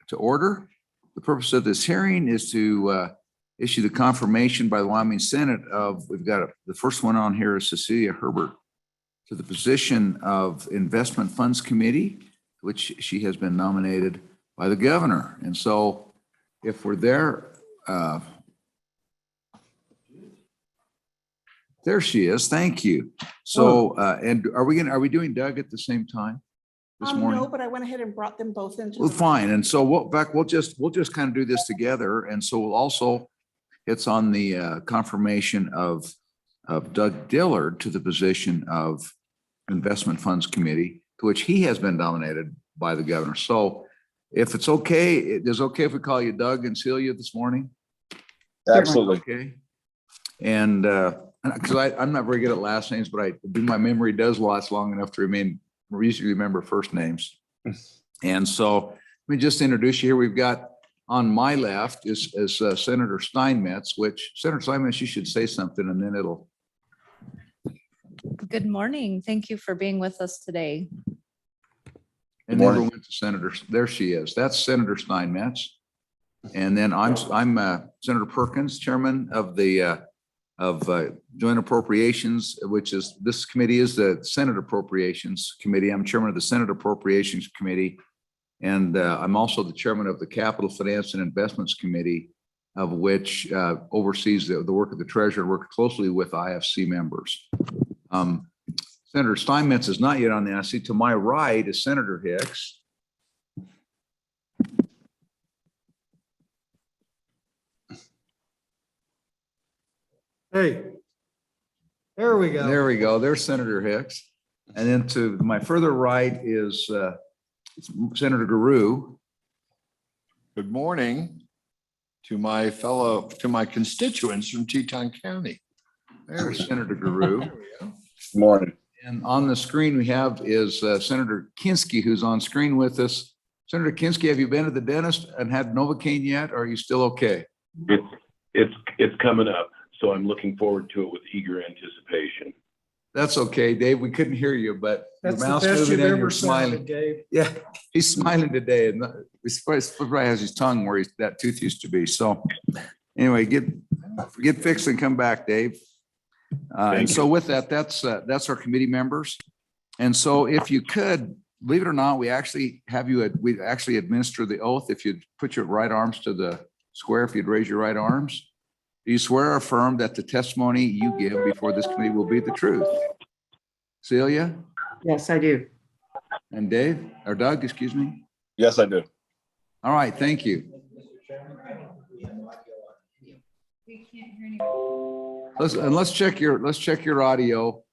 to order. The purpose of this hearing is to issue the confirmation by the Wyoming Senate of, the first one on here is Cecilia Herbert to the position of Investment Funds Committee, which she has been nominated by the governor. And so if we're there, there she is. Thank you. So, and are we doing Doug at the same time this morning? No, but I went ahead and brought them both into. Well, fine. And so we'll just kind of do this together. And so we'll also, it's on the confirmation of Doug Dillard to the position of Investment Funds Committee, to which he has been nominated by the governor. So if it's okay, it is okay if we call you Doug and Celia this morning? Absolutely. Okay. And because I'm not very good at last names, but my memory does last long enough to usually remember first names. And so let me just introduce you here. We've got on my left is Senator Steinmetz, which Senator Steinmetz, you should say something and then it'll. Good morning. Thank you for being with us today. And never went to Senator. There she is. That's Senator Steinmetz. And then I'm Senator Perkins, Chairman of the Joint Appropriations, which is, this committee is the Senate Appropriations Committee. I'm Chairman of the Senate Appropriations Committee. And I'm also the Chairman of the Capital Finance and Investments Committee, of which oversees the work of the Treasurer and works closely with IFC members. Senator Steinmetz is not yet on the IFC. To my right is Senator Hicks. Hey, there we go. There we go. There's Senator Hicks. And then to my further right is Senator Guru. Good morning to my constituents from Teton County. There's Senator Guru. There we go. Good morning. And on the screen we have is Senator Kinski, who's on screen with us. Senator Kinski, have you been to the dentist and had Novocaine yet? Or are you still okay? It's coming up, so I'm looking forward to it with eager anticipation. That's okay, Dave. We couldn't hear you, but That's your the mouth's best moving you've and ever you're sounded, smiling. Gabe. Yeah, he's smiling today, and he's probably has his tongue where that tooth used to be. So anyway, get fixed and come back, Dave. And so with that, that's our committee members. And so if you could, believe it or not, we actually administer the oath. If you'd put your right arms to the square, if you'd raise your right arms. Do you swear or affirm that the testimony you give before this committee will be the truth? Celia? Yes, I do. And Dave, or Doug, excuse me? Yes, I do. All right, thank you. Let's check your audio.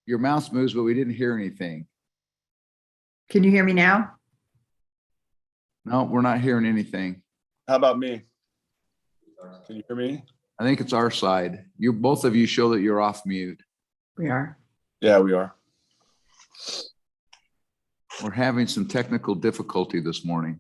Your mouse moves, but we didn't hear anything. Can you hear me now? No, we're not hearing anything. How about me? Can you hear me? I think it's our side. Both of you show that you're off mute. We are. Yeah, we are. We're having some technical difficulty this morning.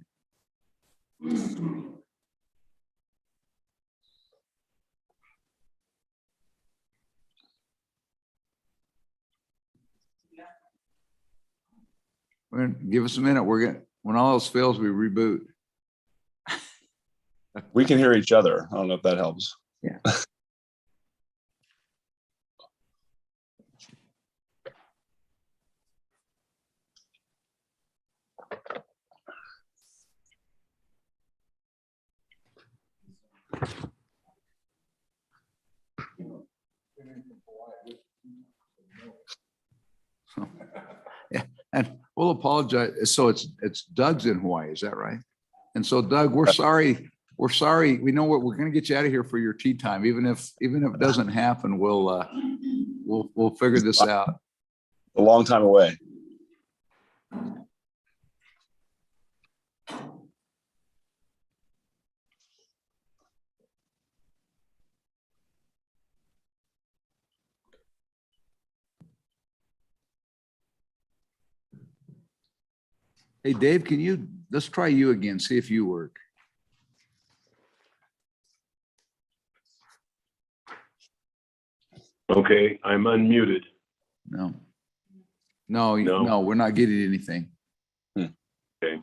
Give us a minute. When all else fails, we reboot. We can hear each other. I don't know if that helps. Yeah. So, yeah, and we'll apologize. So it's Doug's in Hawaii, is that right? And so Doug, we're sorry. We're sorry. We know we're going to get you out of here for your tea time. Even if it doesn't happen, we'll figure this out. A long time away. Hey, Dave, let's try you again. See if you work. Okay, I'm unmuted. No, No. we're not getting anything. Okay.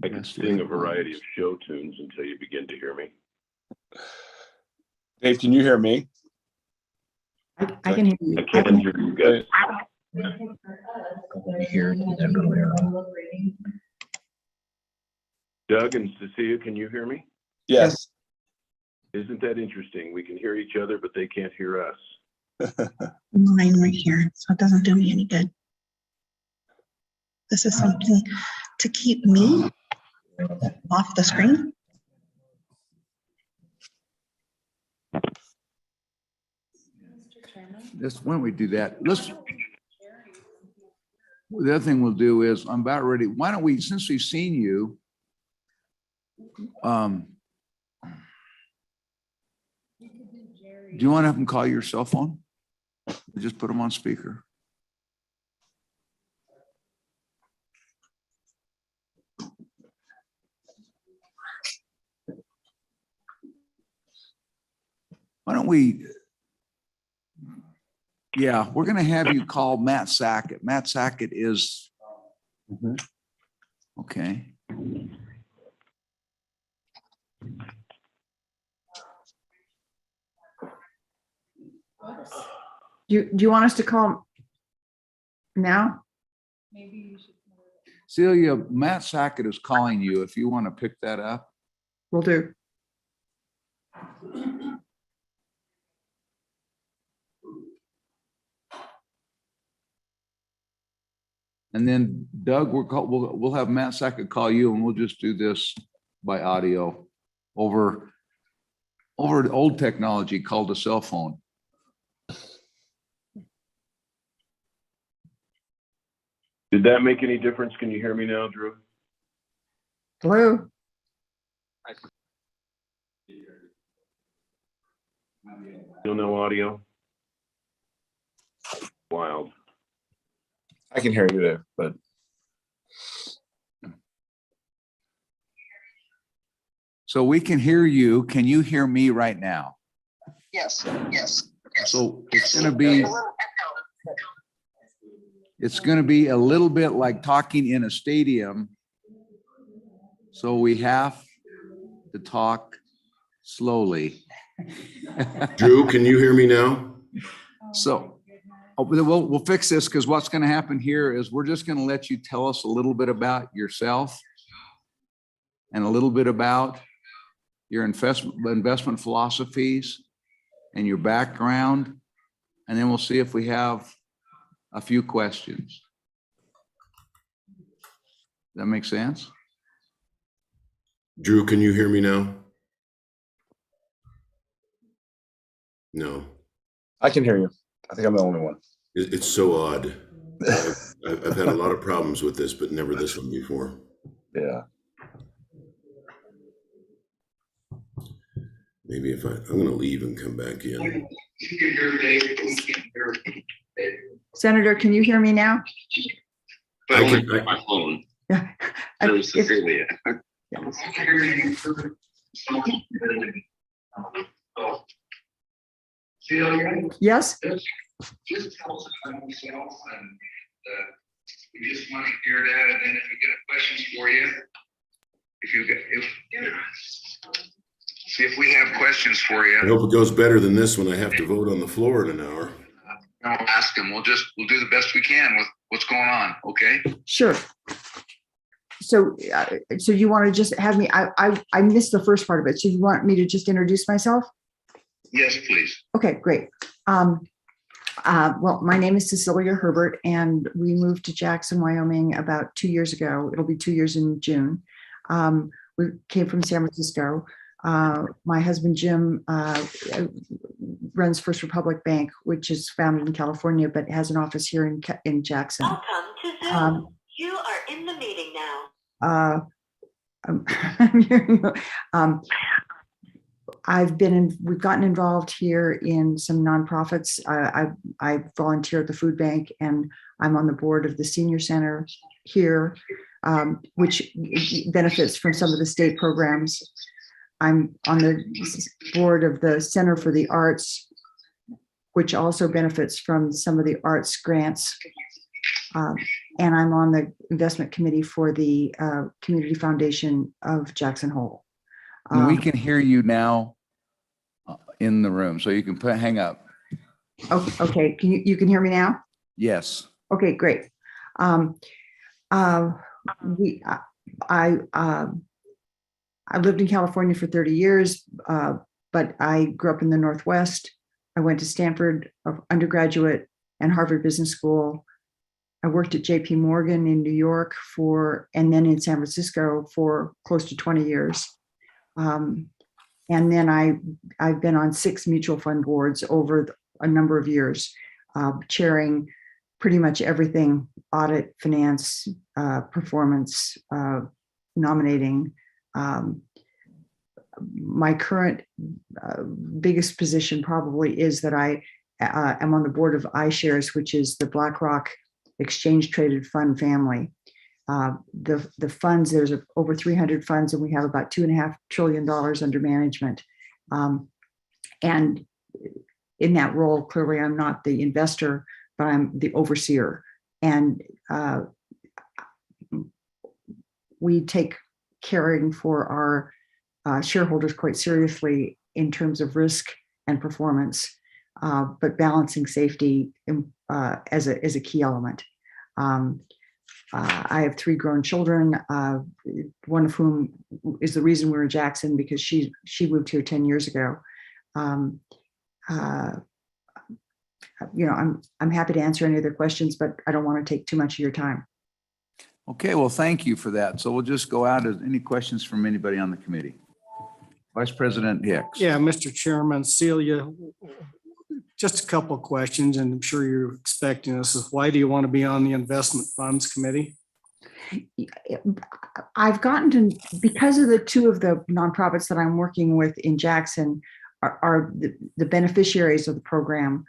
I can sing a variety of show tunes until you begin to hear me. Dave, can you hear me? I can hear you. I can hear you guys. Doug and Cecilia, can you hear me? Yes. Isn't that interesting? We can hear each other, but they can't hear us. Mine right here, so it doesn't do me any good. This is something to keep me off the screen. Why don't we do that? The other thing we'll do is, I'm about ready. Why don't we, since we've seen you, do you want to have them call your cell phone? Just put them on speaker. Why don't we? Yeah, we're going to have you call Matt Sackett. Matt Sackett is, okay. Do you want us to call now? Celia, Matt Sackett is calling you if you want to pick that up. Will do. And then Doug, we'll have Matt Sackett call you and we'll just do this by audio over old technology called a cell phone. Did that make any difference? Can you hear me now, Drew? Hello? Still no audio? Wild. I can hear you there, but So we can hear you. Can you hear me right now? Yes, yes. So it's going to be a little bit like talking in a stadium. So we have to talk slowly. Drew, can you hear me now? So we'll fix this, because what's going to happen here is we're just going to let you tell us a little bit about yourself and a little bit about your investment philosophies and your background. And then we'll see if we have a few questions. That makes sense? Drew, can you hear me now? No. I can hear you. I think I'm the only one. It's so odd. I've had a lot of problems with this, but never this one before. Yeah. Maybe if I'm going to leave and come back in. Senator, can you hear me now? But I can, my phone. Yeah. There's Cecilia. Yes? Just tell us about yourself, and we just want to hear that. And then if we get questions for you, see if we have questions for you. I hope it goes better than this when I have to vote on the floor in an hour. We'll ask them. We'll do the best we can with what's going on. Okay. Sure. So you want to just have me, I missed the first part of it. So you want me to just introduce myself? Yes, please. Okay, great. Well, my name is Cecilia Herbert, and we moved to Jackson, Wyoming about 2 years ago. It'll be 2 years in June. We came from San Francisco. My husband, Jim, runs First Republic Bank, which is founded in California, but has an office here in Jackson. Welcome to Zoom. You are in the meeting now. I'm hearing, we've gotten involved here in some nonprofits. I volunteer at the food bank, and I'm on the board of the senior center here, which benefits from some of the state programs. I'm on the board of the Center for the Arts, which also benefits from some of the arts grants. And I'm on the investment committee for the Community Foundation of Jackson Hole. And we can hear you now in the room, so you can hang up. Okay, you can hear me now? Yes. Okay, great. I lived in California for 30 years, but I grew up in the Northwest. I went to Stanford undergraduate and Harvard Business School. I worked at JP Morgan in New York and then in San Francisco for close to 20 years. And then I've been on 6 mutual fund boards over a number of years, chairing pretty much everything: audit, finance, performance, nominating. My current biggest position probably is that I am on the board of iShares, which is the BlackRock exchange traded fund family. The funds, there's over 300 funds, and we have about $2.5 trillion under management. And in that role, clearly I'm not the investor, but I'm the overseer. And we take caring for our shareholders quite seriously in terms of risk and performance, but balancing safety as a key element. I have 3 grown children, one of whom is the reason we're in Jackson, because she moved here 10 years ago. I'm happy to answer any other questions, but I don't want to take too much of your time. Okay, well, thank you for that. So we'll just go out. Any questions from anybody on the committee? Vice President Hicks. Yeah, Mr. Chairman, Celia, just a couple of questions, and I'm sure you're expecting this. Is why do you want to be on the investment funds committee? I've gotten to, because of the 2 of the nonprofits that I'm working with in Jackson are the beneficiaries of the program.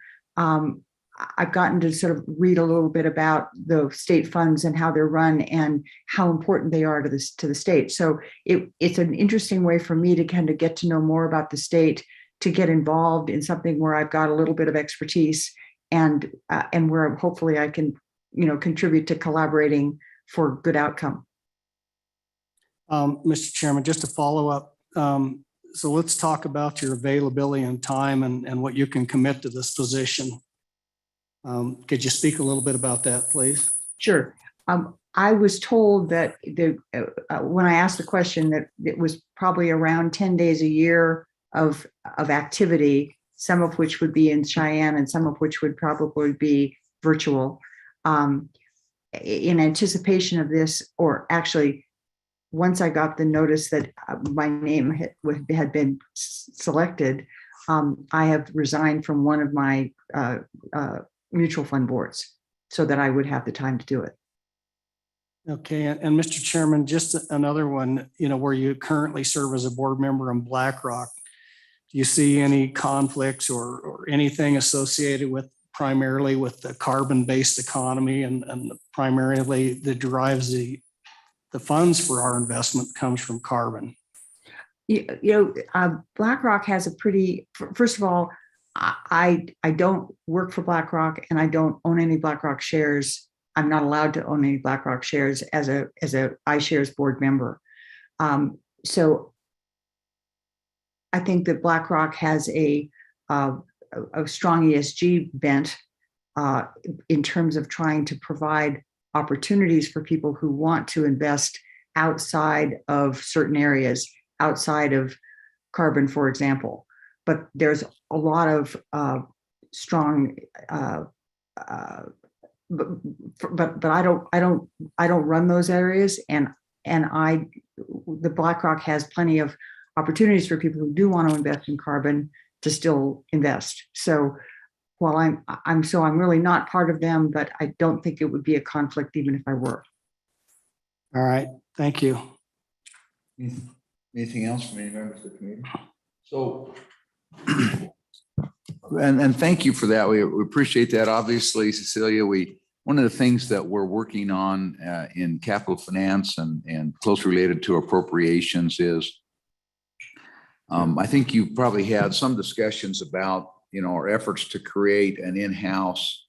I've gotten to sort of read a little bit about the state funds and how they're run and how important they are to the state. So it's an interesting way for me to kind of get to know more about the state, to get involved in something where I've got a little bit of expertise and where hopefully I can, contribute to collaborating for good outcome. Mr. Chairman, just to follow up. So let's talk about your availability and time and what you can commit to this position. Could you speak a little bit about that, please? Sure. I was told that when I asked the question that it was probably around 10 days a year of activity, some of which would be in Cheyenne and some of which would probably be virtual. In anticipation of this, or actually, once I got the notice that my name had been selected, I have resigned from one of my mutual fund boards so that I would have the time to do it. Okay, and Mr. Chairman, just another one, where you currently serve as a board member in BlackRock. Do you see any conflicts or anything associated with primarily with the carbon-based economy and primarily that derives the funds for our investment comes from carbon? BlackRock has a pretty, first of all, I don't work for BlackRock and I don't own any BlackRock shares. I'm not allowed to own any BlackRock shares as a iShares board member. So I think that BlackRock has a strong ESG bent in terms of trying to provide opportunities for people who want to invest outside of certain areas, outside of carbon, for example. But there's a lot of strong, but I don't run those areas, and the BlackRock has plenty of opportunities for people who do want to invest in carbon to still invest. So while I'm really not part of them, but I don't think it would be a conflict even if I were. All right, thank you. Anything else from any members of the committee? So, and thank you for that. We appreciate that. Obviously, Cecilia, one of the things that we're working on in capital finance and closely related to appropriations is, I think you've probably had some discussions about, our efforts to create an in-house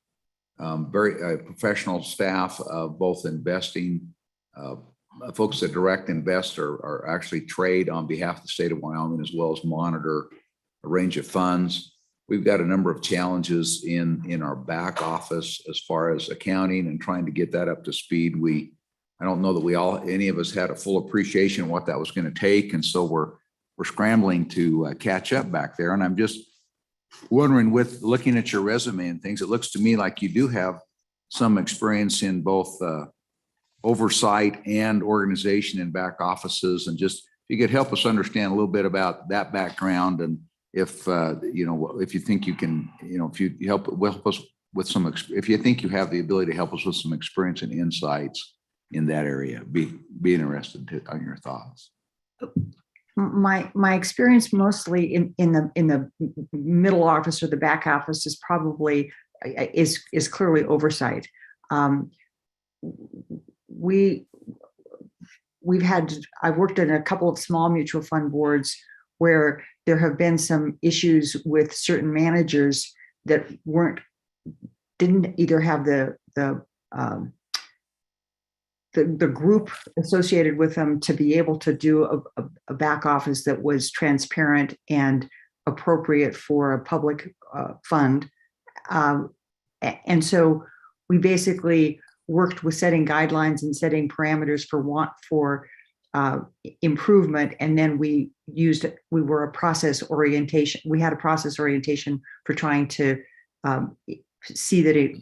very professional staff of both investing. Folks that direct invest are actually trade on behalf of the state of Wyoming, as well as monitor a range of funds. We've got a number of challenges in our back office as far as accounting and trying to get that up to speed. I don't know that any of us had a full appreciation of what that was going to take. And so we're scrambling to catch up back there. And I'm just wondering, with looking at your resume and things, it looks to me like you do have some experience in both oversight and organization in back offices. And just, if you could help us understand a little bit about that background, and if you think you can, if you help us with some, if you think you have the ability to help us with some experience and insights in that area, be interested on your thoughts. My experience mostly in the middle office or the back office is probably is clearly oversight. I've worked in a couple of small mutual fund boards where there have been some issues with certain managers that didn't either have the group associated with them to be able to do a back office that was transparent and appropriate for a public fund. And so we basically worked with setting guidelines and setting parameters for improvement. And then we were a process orientation. We had a process orientation for trying to see that it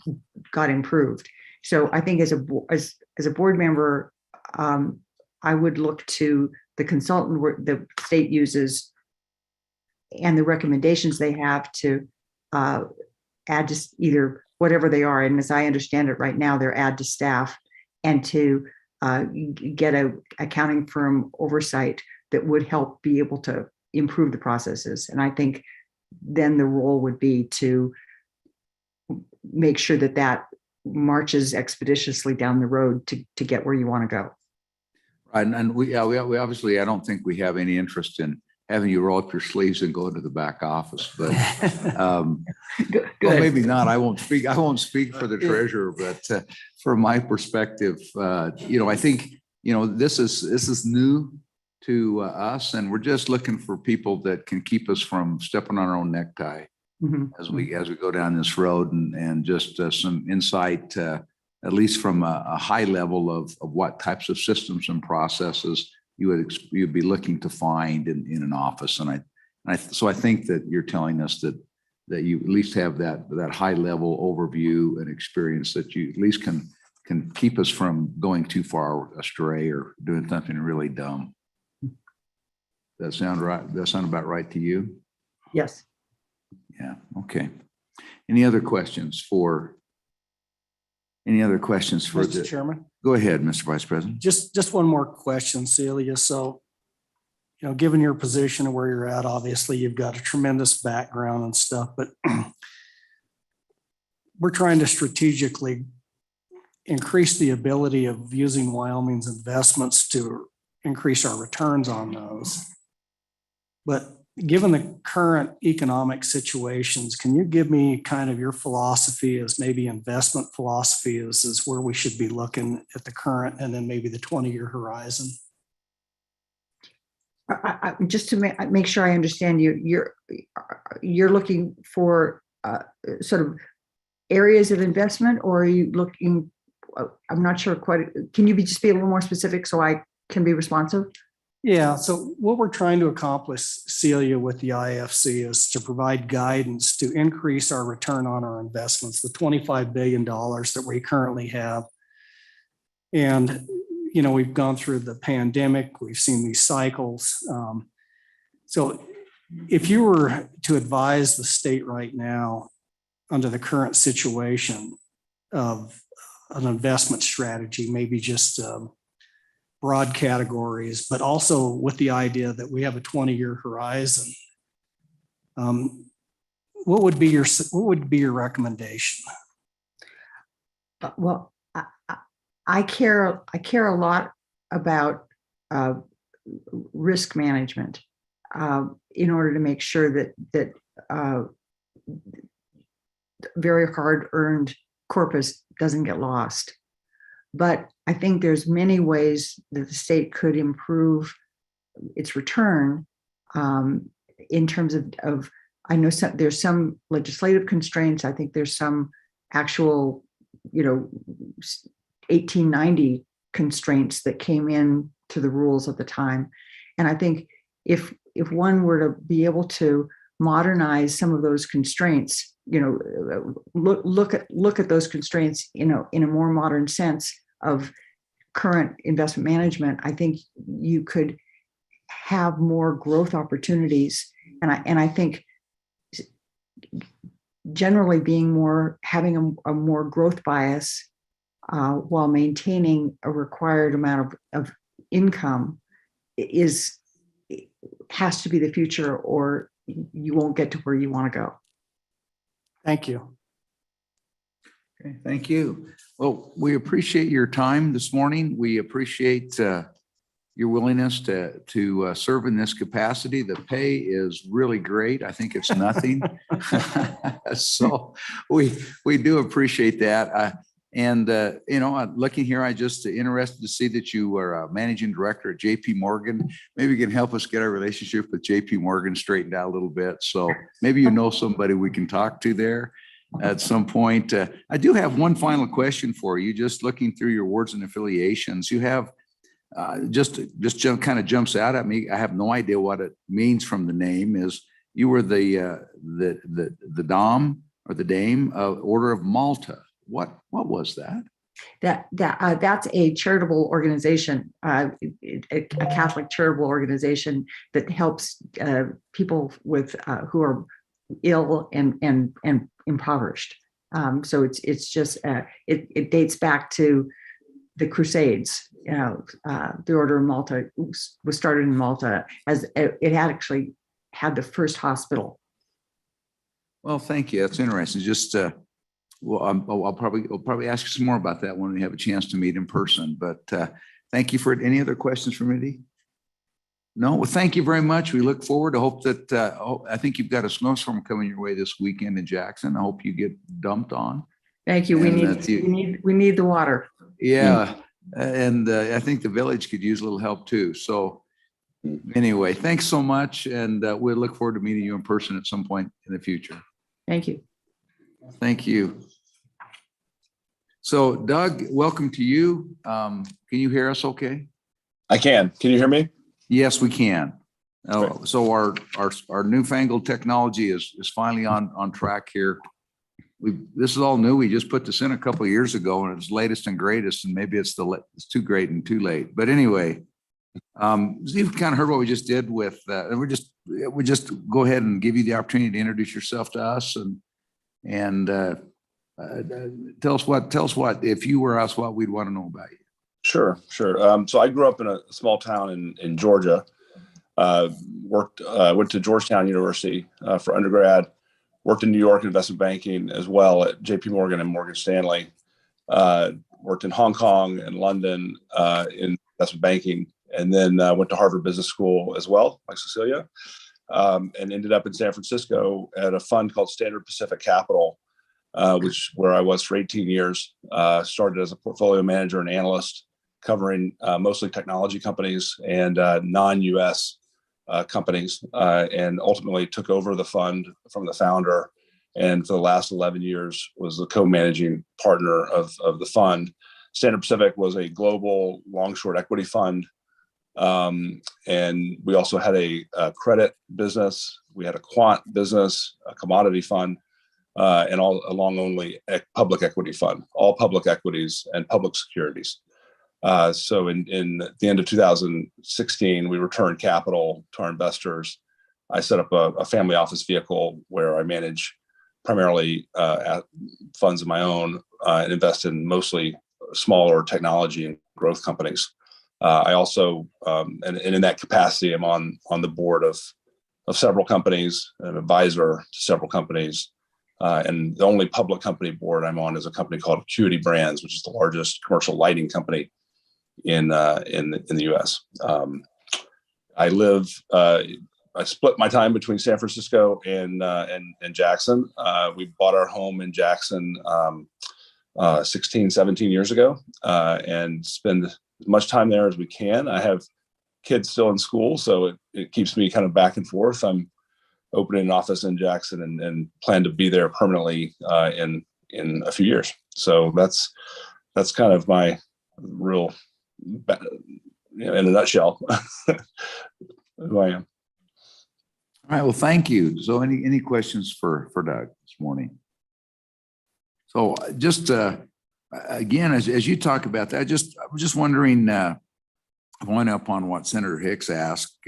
got improved. So I think as a board member, I would look to the consultant the state uses and the recommendations they have to add to either whatever they are. And as I understand it right now, they're add to staff, and to get a accounting firm oversight that would help be able to improve the processes. And I think then the role would be to make sure that marches expeditiously down the road to get where you want to go. Right, and we obviously, I don't think we have any interest in having you roll up your sleeves and go into the back office, but well, maybe not. I won't speak for the treasurer, but from my perspective, I think this is new to us, and we're just looking for people that can keep us from stepping on our own necktie as we go down this road, and just some insight, at least from a high level of what types of systems and processes you'd be looking to find in an office. So I think that you're telling us that you at least have that high level overview and experience that you at least can keep us from going too far astray or doing something really dumb. That sound right? That sound about right to you? Yes. Yeah. Okay. Any other questions for Mr. Chairman? Go ahead, Mr. Vice President. Just one more question, Celia. So, given your position and where you're at, obviously you've got a tremendous background and stuff, but we're trying to strategically increase the ability of using Wyoming's investments to increase our returns on those. But given the current economic situations, can you give me kind of your philosophy as maybe investment philosophy is where we should be looking at the current and then maybe the 20-year horizon? Just to make sure I understand you, you're looking for sort of areas of investment, or are you looking, I'm not sure quite, can you just be a little more specific so I can be responsive? Yeah, so what we're trying to accomplish, Celia, with the IFC is to provide guidance to increase our return on our investments, the $25 billion that we currently have. And, we've gone through the pandemic, we've seen these cycles. So if you were to advise the state right now under the current situation of an investment strategy, maybe just broad categories, but also with the idea that we have a 20-year horizon, what would be your recommendation? Well, I care a lot about risk management in order to make sure that very hard-earned corpus doesn't get lost. But I think there's many ways that the state could improve its return in terms of I know there's some legislative constraints. I think there's some actual, 1890 constraints that came in to the rules at the time. And I think if one were to be able to modernize some of those constraints, look at those constraints, in a more modern sense of current investment management, I think you could have more growth opportunities. And I think generally having a more growth bias while maintaining a required amount of income has to be the future, or you won't get to where you want to go. Thank you. Okay, thank you. Well, we appreciate your time this morning. We appreciate your willingness to serve in this capacity. The pay is really great. I think it's nothing. So we do appreciate that. Looking here, I just interested to see that you are a managing director at JP Morgan. Maybe you can help us get our relationship with JP Morgan straightened out a little bit. So maybe you know somebody we can talk to there at some point. I do have one final question for you. Just looking through your awards and affiliations, you have just kind of jumps out at me. I have no idea what it means from the name. Is you were the Dom or the Dame of Order of Malta. What was that? That's a charitable organization, a Catholic charitable organization that helps people with who are ill and impoverished. So it's just it dates back to the Crusades. The Order of Malta was started in Malta, as it had actually had the first hospital. Well, thank you. That's interesting. Just I'll probably ask you some more about that when we have a chance to meet in person. But thank you for any other questions for Mindy? No, well, thank you very much. We look forward. I hope that I think you've got a snowstorm coming your way this weekend in Jackson. I hope you get dumped on. Thank you. We need the water. Yeah, and I think the village could use a little help too. So anyway, thanks so much, and we'll look forward to meeting you in person at some point in the future. Thank you. Thank you. So Doug, welcome to you. Can you hear us okay? I can. Can you hear me? Yes, we can. So our newfangled technology is finally on track here. This is all new. We just put this in a couple of years ago, and it's latest and greatest, and maybe it's too great and too late. But anyway, you've kind of heard what we just did with, and we just go ahead and give you the opportunity to introduce yourself to us and tell us what, if you were us, what we'd want to know about you. Sure. So I grew up in a small town in Georgia. Went to Georgetown University for undergrad. Worked in New York investment banking as well at JP Morgan and Morgan Stanley. Worked in Hong Kong and London in investment banking, and then went to Harvard Business School as well, like Cecilia, and ended up in San Francisco at a fund called Standard Pacific Capital, where I was for 18 years. Started as a portfolio manager and analyst, covering mostly technology companies and non-US companies, and ultimately took over the fund from the founder. And for the last 11 years was the co-managing partner of the fund. Standard Pacific was a global long-short equity fund. And we also had a credit business. We had a quant business, a commodity fund, and a long-only public equity fund, all public equities and public securities. So in the end of 2016, we returned capital to our investors. I set up a family office vehicle where I manage primarily funds of my own and invest in mostly smaller technology and growth companies. I also, and in that capacity, I'm on the board of several companies, an advisor to several companies. And the only public company board I'm on is a company called Acuity Brands, which is the largest commercial lighting company in the US. I split my time between San Francisco and Jackson. We bought our home in Jackson 16, 17 years ago, and spend as much time there as we can. I have kids still in school, so it keeps me kind of back and forth. I'm opening an office in Jackson and plan to be there permanently in a few years. So that's kind of my real, in a nutshell, who I am. All right, well, thank you. So any questions for Doug this morning? So just again, as you talk about that, I was just wondering, following up on what Senator Hicks asked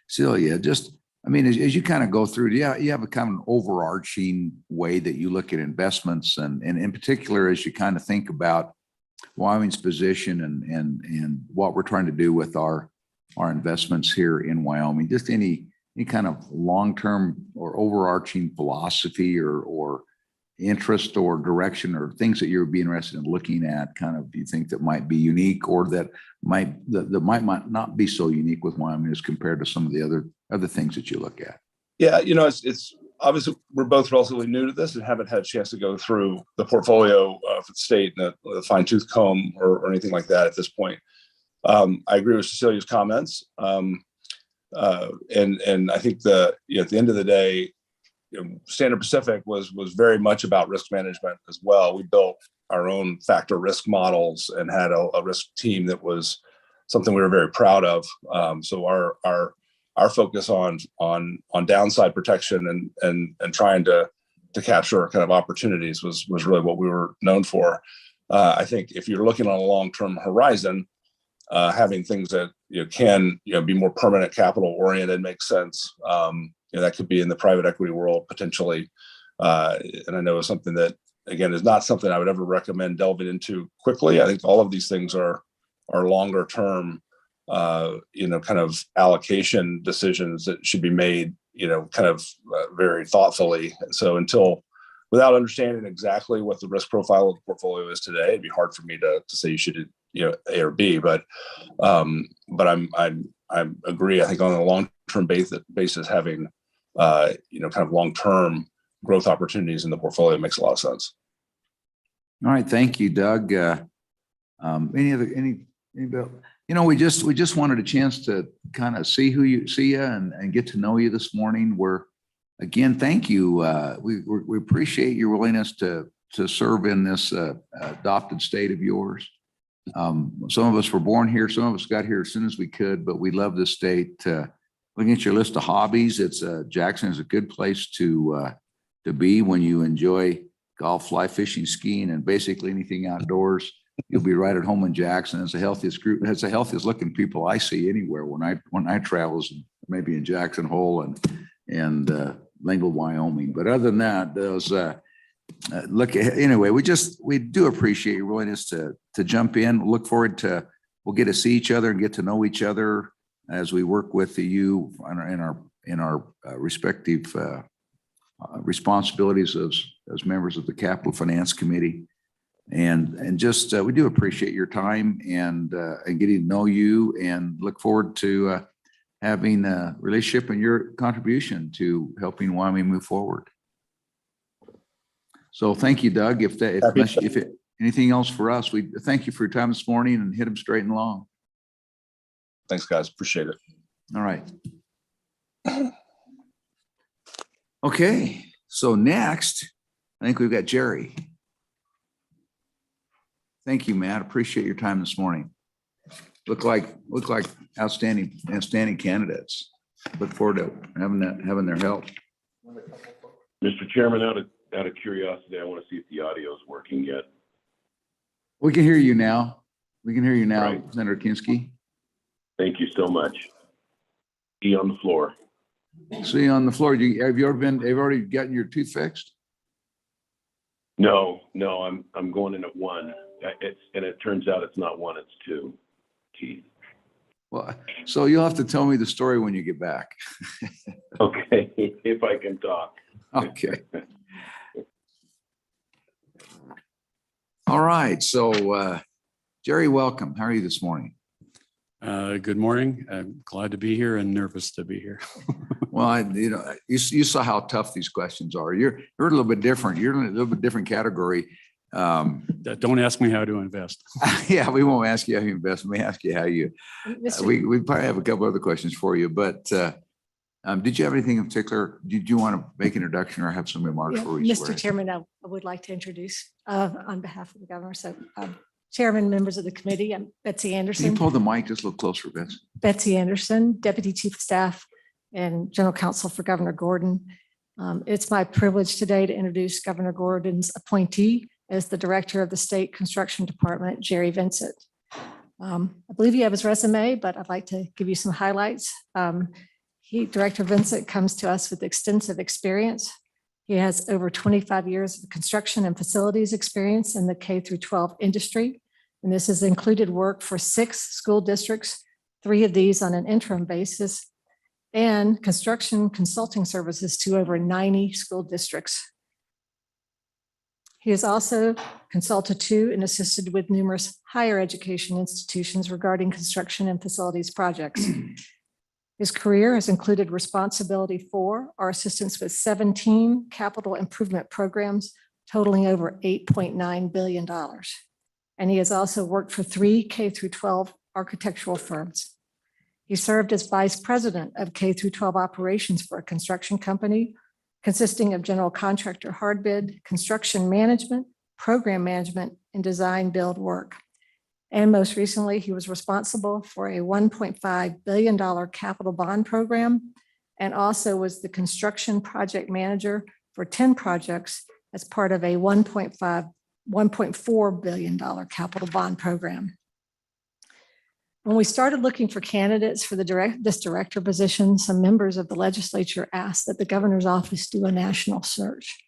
Celia, I mean, as you kind of go through, you have a kind of an overarching way that you look at investments, and in particular, as you kind of think about Wyoming's position and what we're trying to do with our investments here in Wyoming, just any kind of long-term or overarching philosophy or interest or direction or things that you're being interested in looking at, kind of, do you think that might be unique or that might not be so unique with Wyoming as compared to some of the other things that you look at? Yeah, it's obviously we're both relatively new to this and haven't had a chance to go through the portfolio for the state and the fine tooth comb or anything like that at this point. I agree with Cecilia's comments. And I think at the end of the day, Standard Pacific was very much about risk management as well. We built our own factor risk models and had a risk team that was something we were very proud of. So our focus on downside protection and trying to capture kind of opportunities was really what we were known for. I think if you're looking on a long-term horizon, having things that can be more permanent capital oriented makes sense. That could be in the private equity world potentially, and I know it's something that again is not something I would ever recommend delving into quickly. I think all of these things are longer term, kind of allocation decisions that should be made, kind of very thoughtfully. And so without understanding exactly what the risk profile of the portfolio is today, it'd be hard for me to say you should A or B, but I agree. I think on a long-term basis, having kind of long-term growth opportunities in the portfolio makes a lot of sense. All right, thank you, Doug. Any we just wanted a chance to kind of see you and get to know you this morning. Again, thank you. We appreciate your willingness to serve in this adopted state of yours. Some of us were born here. Some of us got here as soon as we could, but we love this state. Looking at your list of hobbies, Jackson is a good place to be when you enjoy golf, fly fishing, skiing, and basically anything outdoors. You'll be right at home in Jackson. It's the healthiest group. It's the healthiest looking people I see anywhere when I travel, maybe in Jackson Hole and Lingle, Wyoming. But other than that, those anyway, we do appreciate your willingness to jump in. Look forward we'll get to see each other and get to know each other as we work with you in our respective responsibilities as members of the Capital Finance Committee. And just we do appreciate your time and getting to know you, and look forward to having a relationship and your contribution to helping Wyoming move forward. So thank you, Doug. If anything else for us, we thank you for your time this morning and hit them straight and long. Thanks, guys. Appreciate it. All right. Okay. So next, I think we've got Jerry. Thank you, Matt. Appreciate your time this morning. Look like outstanding candidates. Look forward to having their help. Mr. Chairman, out of curiosity, I want to see if the audio is working yet. We can hear you now. Right. Senator Kinski. Thank you so much. See you on the floor. See you on the floor. Have you already gotten your tooth fixed? No, I'm going in at one. It turns out it's not one, it's two teeth. Well, so you'll have to tell me the story when you get back. Okay, if I can talk. Okay. All right. So, Jerry, welcome. How are you this morning? Good morning. I'm glad to be here and nervous to be here. Well, you saw how tough these questions are. You're a little bit different. You're in a little bit different category. Don't ask me how to invest. Yeah, we won't ask you how you invest. We ask you how you, we probably have a couple other questions for you, but did you have anything in particular? Did you want to make an introduction or have some remarks for each? Mr. Chairman, I would like to introduce on behalf of the governor. So Chairman, members of the committee, I'm Betsy Can you Anderson. pull the mic just a little closer, Betsy? Betsy Anderson, Deputy Chief of Staff and General Counsel for Governor Gordon. It's my privilege today to introduce Governor Gordon's appointee as the Director of the State Construction Department, Jerry Vincent. I believe you have his resume, but I'd like to give you some highlights. Director Vincent comes to us with extensive experience. He has over 25 years of construction and facilities experience in the K through 12 industry. And this has included work for 6 school districts, 3 of these on an interim basis, and construction consulting services to over 90 school districts. He has also consulted to and assisted with numerous higher education institutions regarding construction and facilities projects. His career has included responsibility for or assistance with 17 capital improvement programs totaling over $8.9 billion. And he has also worked for 3 K through 12 architectural firms. He served as Vice President of K through 12 operations for a construction company consisting of general contractor hard bid, construction management, program management, and design build work. And most recently, he was responsible for a $1.5 billion capital bond program and also was the construction project manager for 10 projects as part of a $1.4 billion capital bond program. When we started looking for candidates for this director position, some members of the legislature asked that the governor's office do a national search.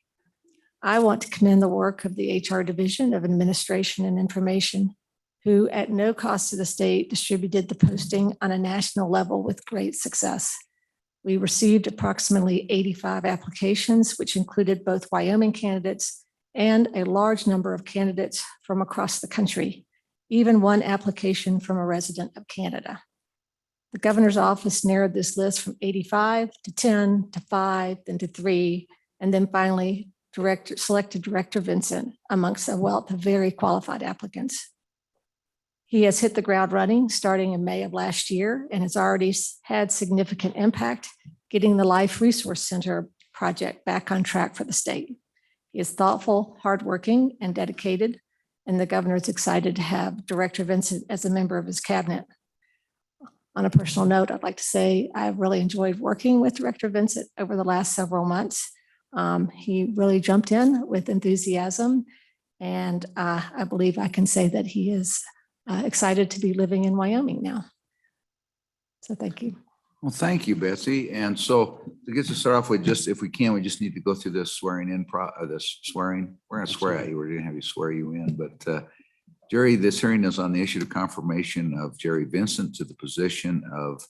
I want to commend the work of the HR Division of Administration and Information, who at no cost to the state distributed the posting on a national level with great success. We received approximately 85 applications, which included both Wyoming candidates and a large number of candidates from across the country, even one application from a resident of Canada. The governor's office narrowed this list from 85 to 10 to 5, then to 3, and then finally selected Director Vincent amongst a wealth of very qualified applicants. He has hit the ground running starting in May of last year and has already had significant impact getting the Life Resource Center project back on track for the state. He is thoughtful, hardworking, and dedicated, and the governor is excited to have Director Vincent as a member of his cabinet. On a personal note, I'd like to say I've really enjoyed working with Director Vincent over the last several months. He really jumped in with enthusiasm, and I believe I can say that he is excited to be living in Wyoming now. So thank you. Well, thank you, Betsy. And so to get to start off with, just if we can, we just need to go through this swearing in, this swearing. We're going to swear at you. We're going to have you swear you in. But Jerry, this hearing is on the issue of confirmation of Jerry Vincent to the position of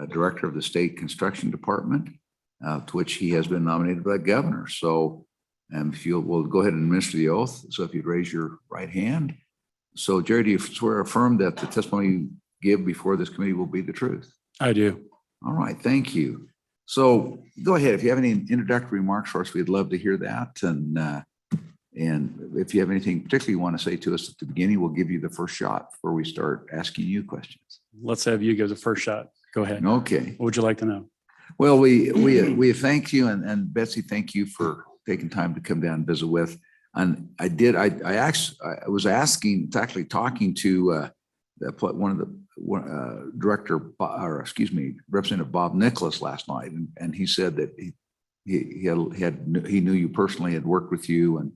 Director of the State Construction Department, to which he has been nominated by the governor. So if we'll go ahead and administer the oath. So if you'd raise your right hand. So Jerry, do you swear or affirm that the testimony you give before this committee will be the truth? I do. All right, thank you. So go ahead. If you have any introductory remarks for us, we'd love to hear that. And if you have anything particularly you want to say to us at the beginning, we'll give you the first shot before we start asking you questions. Let's have you give the first shot. Go ahead. Okay. What would you like to know? Well, we thank you, and Betsy, thank you for taking time to come down and visit with. And I was talking to one of the Representative Bob Nicholas last night, and he said that he knew you personally, had worked with you, and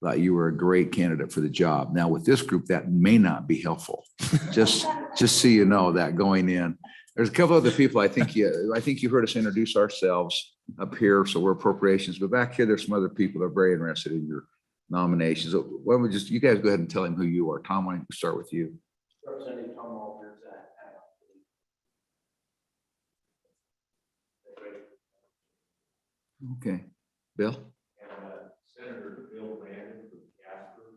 thought you were a great candidate for the job. Now with this group, that may not be helpful. just so you know that going in. There's a couple other people. I think you heard us introduce ourselves up here, so we're Appropriations. But back here, there's some other people that are very interested in your nominations. So why don't we you guys go ahead and tell him who you are. Tom, why don't we start with you? Representing Tom Walters. Okay, Bill. And Senator Bill Brandon from Casper,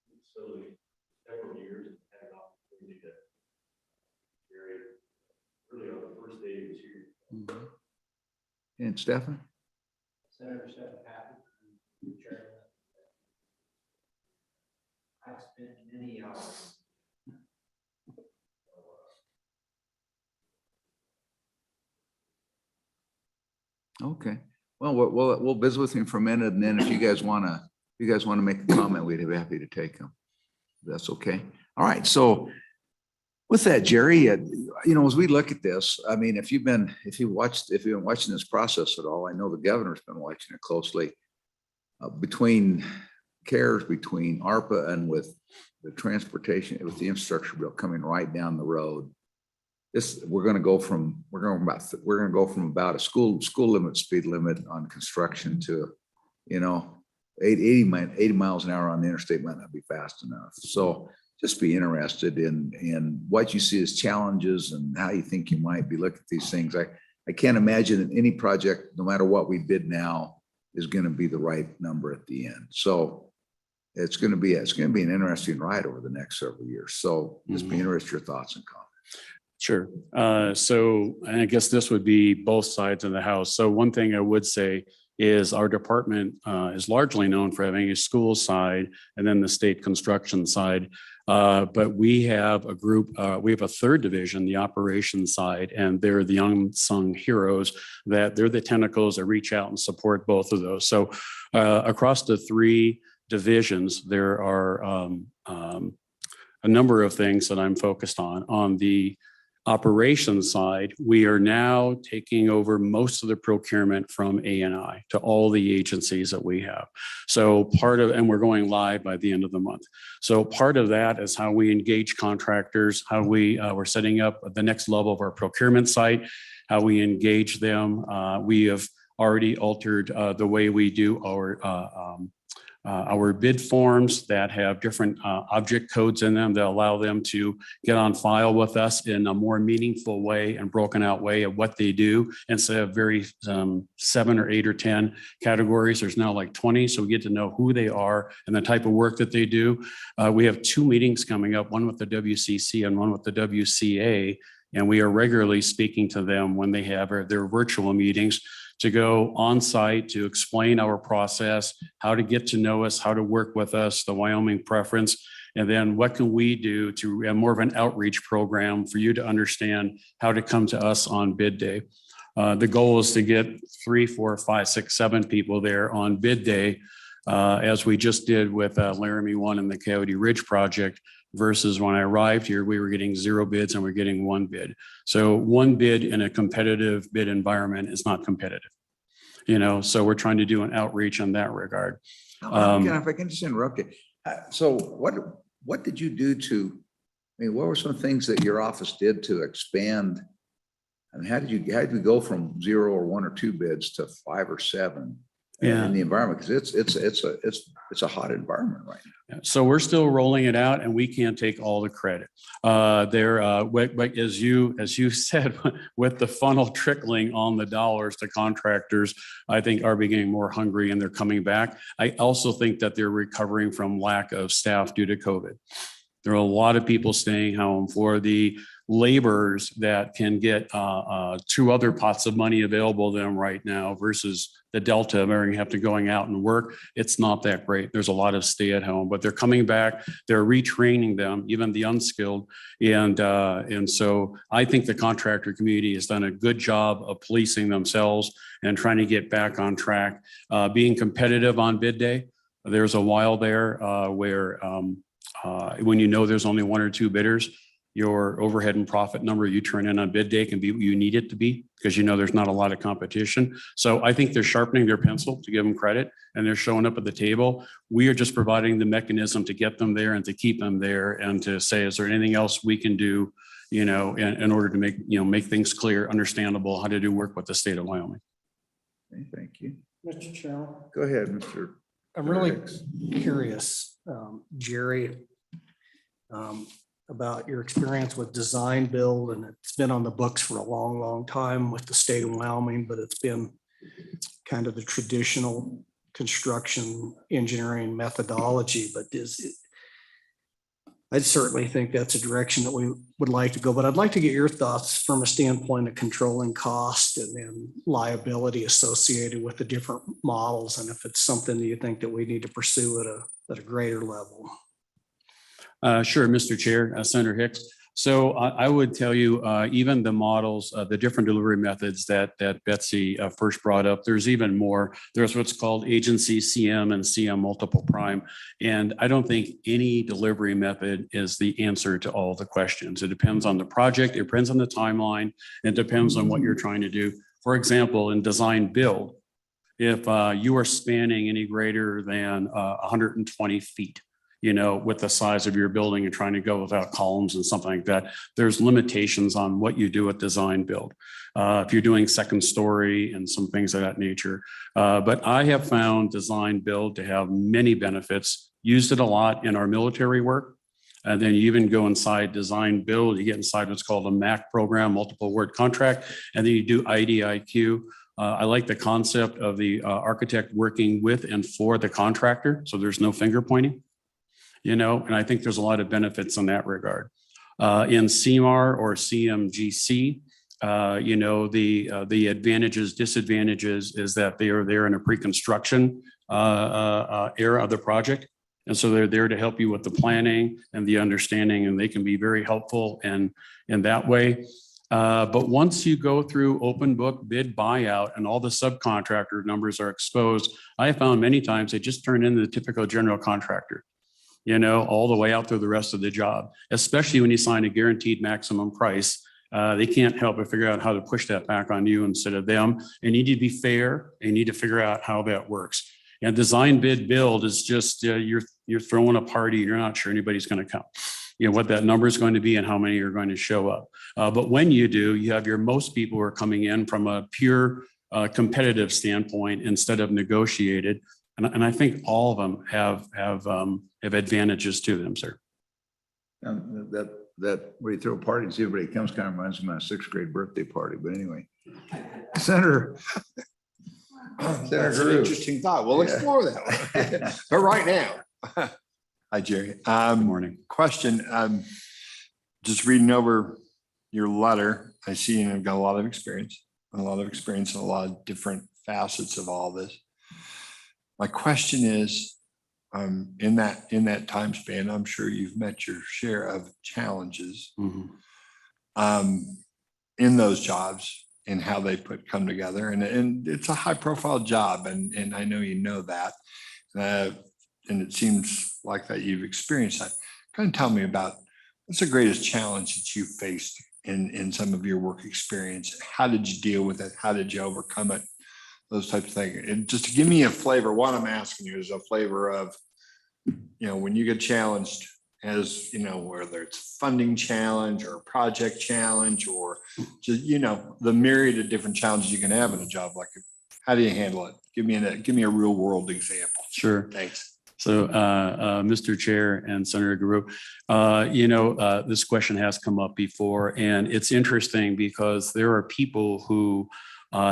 facility several years and had an opportunity to hear it really on the first day he was here. Mm-hmm. And Stephen? Senator Stephen Patrick, chairman. I've spent many hours. Okay. Well, we'll visit with him for a minute, and then if you guys want to make a comment, we'd be happy to take them. That's okay. All right. So with that, Jerry, as we look at this, I mean, if you've been watching this process at all, I know the governor's been watching it closely. Between CARES, between ARPA, and with the transportation, with the infrastructure bill coming right down the road, we're going to go from about a school limit speed limit on construction to, 80 miles an hour on the interstate might not be fast enough. So just be interested in what you see as challenges and how you think you might be looking at these things. I can't imagine that any project, no matter what we bid now, is going to be the right number at the end. So it's going to be an interesting ride over the next several years. So just be interested in your thoughts and comments. Sure. So I guess this would be both sides of the house. So one thing I would say is our department is largely known for having a school side and then the state construction side. But we have a group, we have a third division, the operations side, and they're the unsung heroes that they're the tentacles that reach out and support both of those. So across the three divisions, there are a number of things that I'm focused on. On the operations side, we are now taking over most of the procurement from A&I to all the agencies that we have. So and we're going live by the end of the month. So part of that is how we engage contractors, how we're setting up the next level of our procurement site, how we engage them. We have already altered the way we do our bid forms that have different object codes in them that allow them to get on file with us in a more meaningful way and broken out way of what they do. Instead of very 7 or 8 or 10 categories, there's now like 20. So we get to know who they are and the type of work that they do. We have 2 meetings coming up, one with the WCC and one with the WCA. And we are regularly speaking to them when they have their virtual meetings to go on site to explain our process, how to get to know us, how to work with us, the Wyoming preference, and then what can we do to have more of an outreach program for you to understand how to come to us on bid day. The goal is to get 3, 4, 5, 6, 7 people there on bid day, as we just did with Laramie 1 and the Coyote Ridge project. Versus when I arrived here, we were getting 0 bids and we're getting 1 bid. So 1 bid in a competitive bid environment is not competitive, so we're trying to do an outreach in that regard. If I can just interrupt you. So what did you do what were some things that your office did to expand? I mean, how did you go from 0 or 1 or 2 bids to 5 or 7? In the environment, because it's a hot environment right now. So we're still rolling it out, and we can't take all the credit. As you said, with the funnel trickling on the dollars to contractors, I think are getting more hungry and they're coming back. I also think that they're recovering from lack of staff due to COVID. There are a lot of people staying home. For the laborers that can get 2 other pots of money available to them right now versus the delta of everything have to going out and work, it's not that great. There's a lot of stay at home, but they're coming back. They're retraining them, even the unskilled. And so I think the contractor community has done a good job of policing themselves and trying to get back on track, being competitive on bid day. There's a while there where when there's only 1 or 2 bidders, your overhead and profit number you turn in on bid day can be what you need it to be because there's not a lot of competition. So I think they're sharpening their pencil, to give them credit, and they're showing up at the table. We are just providing the mechanism to get them there and to keep them there and to say, is there anything else we can do, in order to make things clear, understandable, how to do work with the state of Wyoming. Okay, thank you. Mr. Chairman. Go ahead, Mr. I'm really curious, Jerry, about your experience with design build, and it's been on the books for a long, long time with the state of Wyoming, but it's been kind of the traditional construction engineering methodology. But I certainly think that's a direction that we would like to go, but I'd like to get your thoughts from a standpoint of controlling cost and then liability associated with the different models, and if it's something that you think that we need to pursue at a greater level. Sure, Mr. Chair, Senator Hicks. So I would tell you, even the models, the different delivery methods that Betsy first brought up, there's even more. There's what's called agency CM and CM multiple prime. And I don't think any delivery method is the answer to all the questions. It depends on the project, it depends on the timeline, it depends on what you're trying to do. For example, in design build, if you are spanning any greater than 120 feet, with the size of your building and trying to go without columns and something like that, there's limitations on what you do at design build. If you're doing second story and some things of that nature. But I have found design build to have many benefits, used it a lot in our military work. And then you even go inside design build, you get inside what's called a MAC program, multiple word contract, and then you do IDIQ. I like the concept of the architect working with and for the contractor, so there's no finger pointing. And I think there's a lot of benefits in that regard. In CMAR or CMGC, the advantages, disadvantages is that they are there in a pre-construction era of the project. And so they're there to help you with the planning and the understanding, and they can be very helpful in that way. But once you go through open book bid buyout and all the subcontractor numbers are exposed, I have found many times they just turn into the typical general contractor. All the way out through the rest of the job, especially when you sign a guaranteed maximum price. They can't help but figure out how to push that back on you instead of them. You need to be fair. You need to figure out how that works. And design bid build is just, you're throwing a party. You're not sure anybody's going to come. What that number is going to be and how many are going to show up. But when you do, you have most people who are coming in from a pure competitive standpoint instead of negotiated. And I think all of them have advantages to them, sir. That where you throw a party and see everybody comes kind of reminds me of my 6th grade birthday party. But anyway, Senator. That's an interesting thought. We'll explore that one. But right now, hi Jerry. Good morning. Question. Just reading over your letter, I see you've got a lot of experience in a lot of different facets of all this. My question is, in that time span, I'm sure you've met your share of challenges in those jobs and how they come together. And it's a high profile job. And I know you know that. And it seems like that you've experienced that. Kind of tell me about what's the greatest challenge that you faced in some of your work experience? How did you deal with it? How did you overcome it? Those types of things. And just to give me a flavor, what I'm asking you is a flavor of, when you get challenged as, whether it's funding challenge or project challenge or just, the myriad of different challenges you can have in a job like it. How do you handle it? Give me a real world example. Sure. Thanks. So, Mr. Chair and Senator Guru, this question has come up before, and it's interesting because there are people who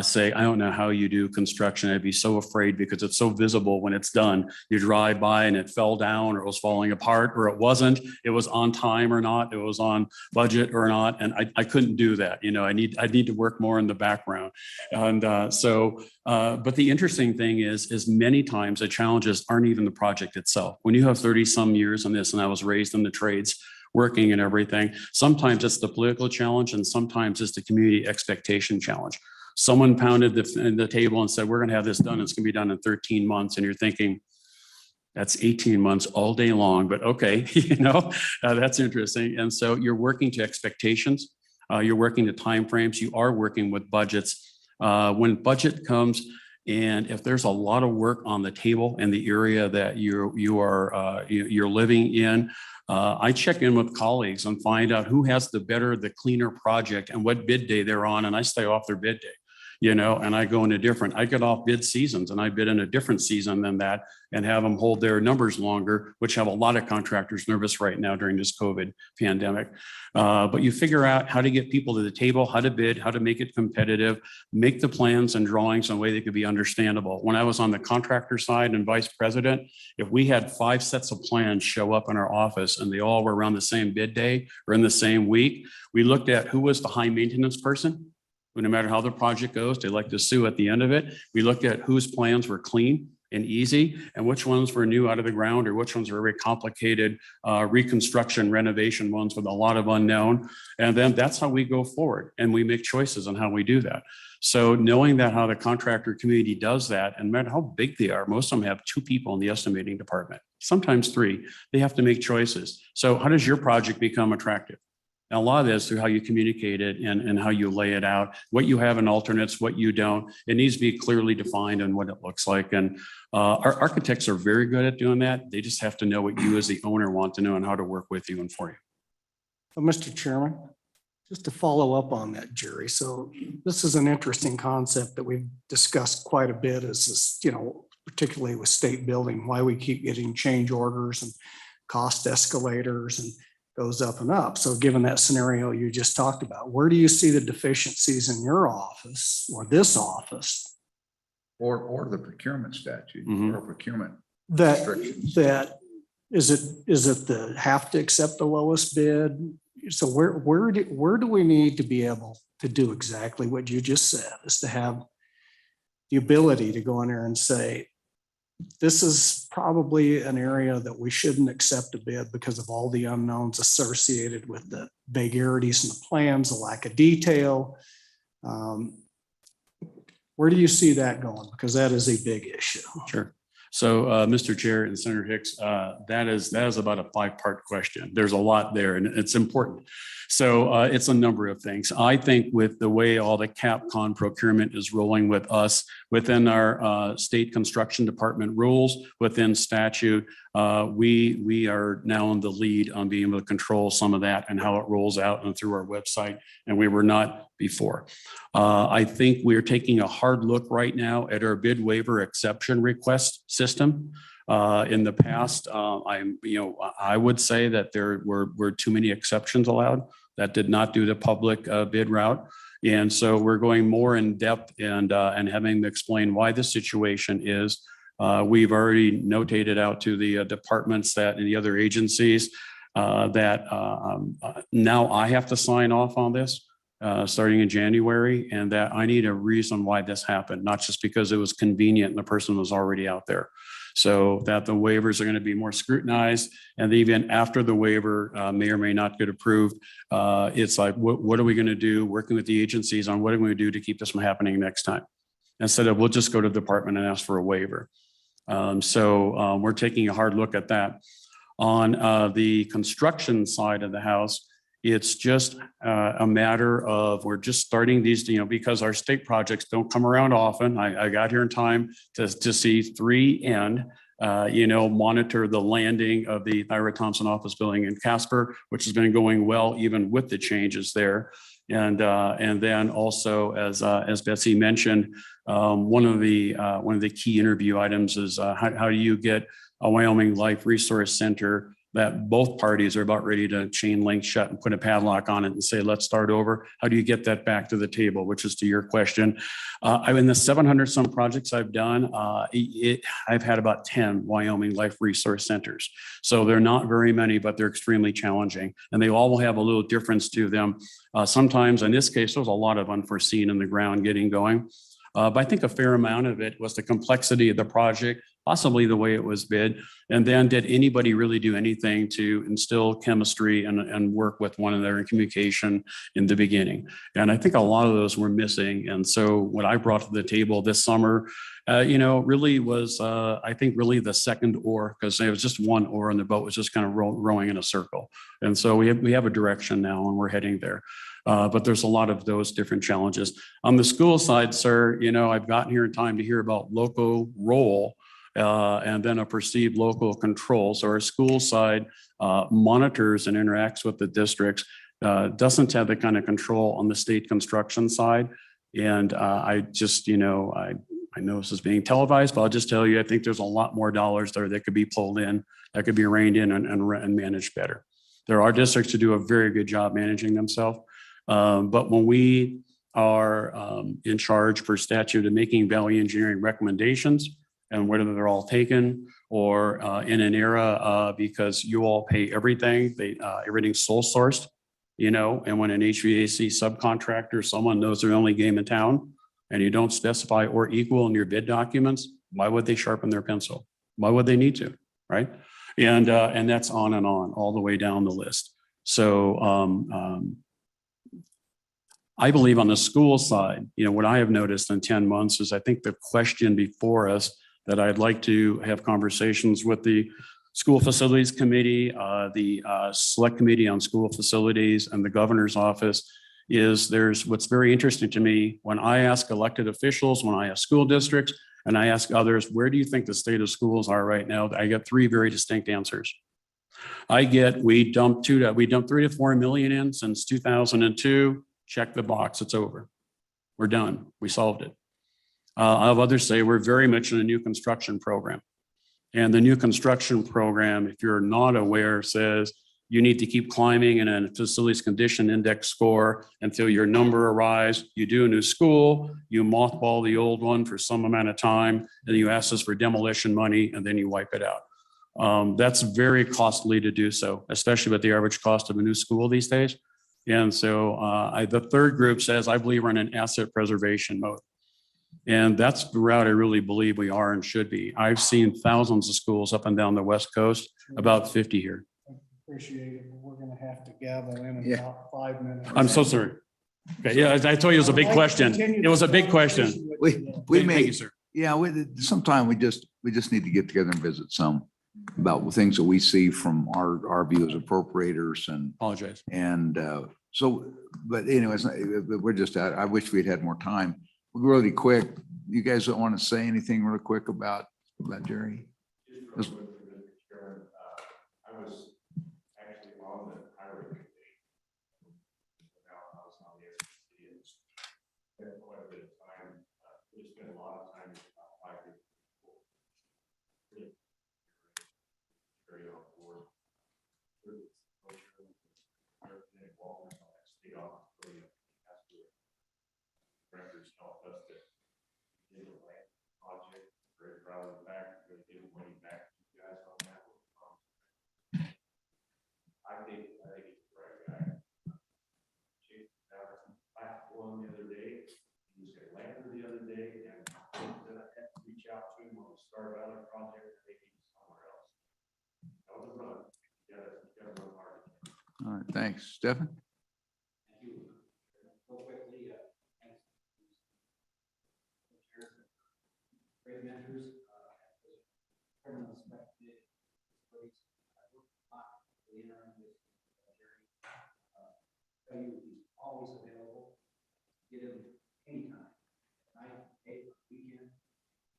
say, I don't know how you do construction. I'd be so afraid because it's so visible when it's done. You drive by and it fell down or it was falling apart or it wasn't. It was on time or not. It was on budget or not. And I couldn't do that. I need to work more in the background. And but the interesting thing is many times the challenges aren't even the project itself. When you have 30 some years on this, and I was raised in the trades, working and everything, sometimes it's the political challenge and sometimes it's the community expectation challenge. Someone pounded the table and said, we're going to have this done. It's going to be done in 13 months. And you're thinking, that's 18 months all day long, but okay, that's interesting. And so you're working to expectations. You're working to timeframes. You are working with budgets. When budget comes, and if there's a lot of work on the table in the area that you're living in, I check in with colleagues and find out who has the cleaner project and what bid day they're on, and I stay off their bid day. And I go into I get off bid seasons and I bid in a different season than that and have them hold their numbers longer, which have a lot of contractors nervous right now during this COVID pandemic. But you figure out how to get people to the table, how to bid, how to make it competitive, make the plans and drawings in a way that could be understandable. When I was on the contractor side and vice president, if we had 5 sets of plans show up in our office and they all were around the same bid day or in the same week, we looked at who was the high maintenance person. No matter how the project goes, they like to sue at the end of it. We looked at whose plans were clean and easy, and which ones were new out of the ground, or which ones were very complicated reconstruction renovation ones with a lot of unknown. And then that's how we go forward, and we make choices on how we do that. So knowing that how the contractor community does that, and no matter how big they are, most of them have 2 people in the estimating department, sometimes 3. They have to make choices. So how does your project become attractive? And a lot of this through how you communicate it and how you lay it out, what you have in alternates, what you don't. It needs to be clearly defined and what it looks like. And our architects are very good at doing that. They just have to know what you as the owner want to know and how to work with you and for you. Well, Mr. Chairman, just to follow up on that, Jerry. So this is an interesting concept that we've discussed quite a bit, is this, particularly with state building, why we keep getting change orders and cost escalators and goes up and up. So given that scenario you just talked about, where do you see the deficiencies in your office or this office? Or the procurement statute or procurement That restrictions. is it the have to accept the lowest bid? So where do we need to be able to do exactly what you just said, is to have the ability to go in there and say, this is probably an area that we shouldn't accept a bid because of all the unknowns associated with the vagaries in the plans, the lack of detail. Where do you see that going? Because that is a big issue. Sure. So, Mr. Chair and Senator Hicks, that is about a 5-part question. There's a lot there, and it's important. So it's a number of things. I think with the way all the CapCon procurement is rolling with us within our state construction department rules, within statute, we are now in the lead on being able to control some of that and how it rolls out and through our website, and we were not before. I think we're taking a hard look right now at our bid waiver exception request system. In the past, I would say that there were too many exceptions allowed that did not do the public bid route. And so we're going more in depth and having to explain why the situation is. We've already notated out to the departments that and the other agencies that now I have to sign off on this starting in January, and that I need a reason why this happened, not just because it was convenient and the person was already out there. So that the waivers are going to be more scrutinized, and even after the waiver may or may not get approved, it's like, what are we going to do? Working with the agencies on what are we going to do to keep this from happening next time, instead of we'll just go to the department and ask for a waiver. So we're taking a hard look at that. On the construction side of the house, it's just a matter of we're just starting these, because our state projects don't come around often. I got here in time to see 3 end, monitor the landing of the Thyra Thompson office building in Casper, which has been going well, even with the changes there. And then also, as Betsy mentioned, one of the key interview items is how do you get a Wyoming Life Resource Center that both parties are about ready to chain link shut and put a padlock on it and say, let's start over. How do you get that back to the table, which is to your question. In the 700 some projects I've done, I've had about 10 Wyoming Life Resource Centers. So they're not very many, but they're extremely challenging. And they all will have a little difference to them. Sometimes in this case, there was a lot of unforeseen in the ground getting going. But I think a fair amount of it was the complexity of the project, possibly the way it was bid. And then did anybody really do anything to instill chemistry and work with one another in communication in the beginning? And I think a lot of those were missing. And so what I brought to the table this summer, really was, I think really the second oar, because there was just one oar and the boat was just kind of rowing in a circle. And so we have a direction now and we're heading there. But there's a lot of those different challenges. On the school side, sir, I've gotten here in time to hear about local role and then a perceived local control. So our school side monitors and interacts with the districts, doesn't have the kind of control on the state construction side. And I just, I know this is being televised, but I'll just tell you, I think there's a lot more dollars there that could be pulled in, that could be reined in and managed better. There are districts who do a very good job managing themselves. But when we are in charge per statute of making value engineering recommendations, and whether they're all taken or in an era because you all pay everything, everything's sole sourced, and when an HVAC subcontractor, someone knows they're the only game in town, and you don't specify or equal in your bid documents, Why would they sharpen their pencil? Why would they need to, right? And that's on and on, all the way down the list. So I believe on the school side, what I have noticed in 10 months is I think the question before us that I'd like to have conversations with the School Facilities Committee, the Select Committee on School Facilities, and the Governor's Office is there's what's very interesting to me when I ask elected officials, when I ask school districts, and I ask others, where do you think the state of schools are right now? I get three very distinct answers. We dumped 3 to 4 million in since 2002. Check the box, it's over. We're done, we solved it. I'll have others say we're very much in a new construction program. And the new construction program, if you're not aware, says you need to keep climbing in a facilities condition index score until your number arrives. You do a new school, you mothball the old one for some amount of time, and you ask us for demolition money, and then you wipe it out. That's very costly to do so, especially with the average cost of a new school these days. And so the third group says, I believe we're in an asset preservation mode. And that's the route I really believe we are and should be. I've seen thousands of schools up and down the West Coast, about 50 here. Appreciate it, but we're gonna have to gavel in Yeah. about 5 minutes. I'm so sorry. Okay, yeah, I told you it was a big question. It was a big question. We Thank may, you, sir. yeah, sometime we just need to get together and visit some about the things that we see from our view as appropriators and. Apologize. And but anyways, we're just out. I wish we'd had more time. Really quick, you guys don't want to say anything real quick about Jerry? Just real quick, Mr. Chairman, I was actually on the hiring committee. Now I was on the SEC and spent quite a bit of time. We spent a lot of time about 5 years before. Very on board. Involvement on that state office. Directors helped us to get a land project. Very proud of the fact that we're going to give money back to you guys on that. I think it's the right guy. I had one the other day. He was at Atlanta the other day, and then I had to reach out to him on the Star Valley project. I think he's somewhere else. That was a run. You gotta run hard. All right, thanks. Stephen? Thank you. Real quickly, thanks. Great mentors. Criminal inspected. I worked a lot for the interim with Jerry. Tell you he's always available. Get him anytime. Night, day, weekend.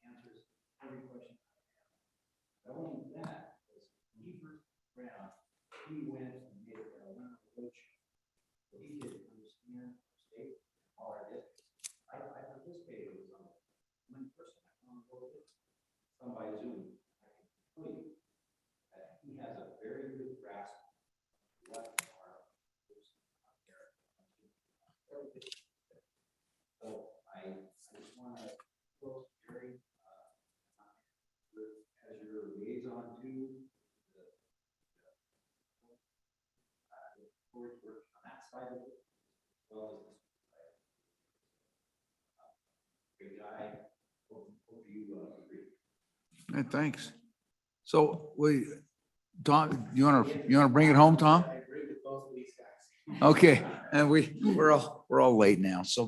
Answers every question I have. Not only that, was when he first ran, he went and made a one coach. So he did understand our state, all our districts. I participated with them. One person I found some by Zoom. I can tell you that he has a very good grasp of what our out there. So I just want to close Jerry as your liaison to the work on that side of it, as well as this side. Great guy. Hope you agree. Hey, thanks. So Tom, you want to bring it home, Tom? I agree with both of these guys. Okay, and we're all late now, so.